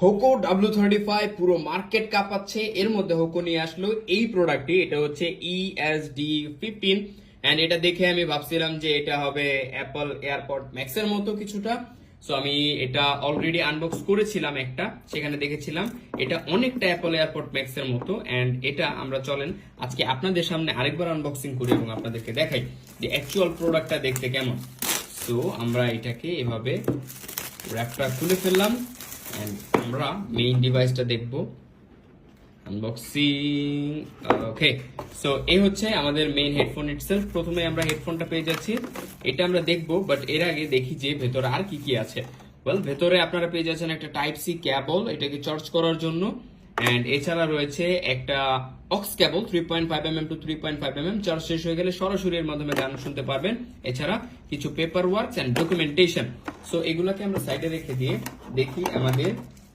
Hoco W35 পুরো market কাঁপাচ্ছে। এর মধ্যে হোকো নিয়ে আসলো এই প্রোডাক্টটি, এটা হচ্ছে ESD15 এন্ড এটা দেখে আমি ভাবছিলাম যে এটা হবে অ্যাপল এয়ারপড ম্যাক্স এর মতো কিছুটা। সো আমি এটা অলরেডি আনবক্স করেছিলাম একটা, সেখানে দেখেছিলাম এটা অনেকটা অ্যাপল এয়ারপড ম্যাক্স এর মতো। এন্ড এটা আমরা চলেন আজকে আপনাদের সামনে আরেকবার আনবক্সিং করি এবং আপনাদেরকে দেখাই যে অ্যাকচুয়াল প্রোডাক্টটা দেখতে কেমন। সো আমরা এটাকে এভাবে র্যাপটা খুলে ফেললাম এন্ড আমরা মেইন ডিভাইসটা দেখব, আনবক্সিং। ওকে, সো এই হচ্ছে আমাদের মেইন হেডফোন ইটসেলফ। প্রথমে আমরা হেডফোনটা পেয়ে যাচ্ছি, এটা আমরা দেখব, বাট এর আগে দেখি যে ভেতরে আর কি কি আছে। ওয়েল, ভেতরে আপনারা পেয়ে যাচ্ছেন একটা টাইপ সি কেবল এটাকে চার্জ করার জন্য, এন্ড এছাড়া রয়েছে একটা aux cable 3.5 mm to 3.5 mm, charge শেষ হয়ে গেলে সরাসরি এর মাধ্যমে গান শুনতে পারবেন। এছাড়া কিছু paper works and documentation. So এগুলোকে আমরা সাইডে রেখে দিয়ে দেখি আমাদের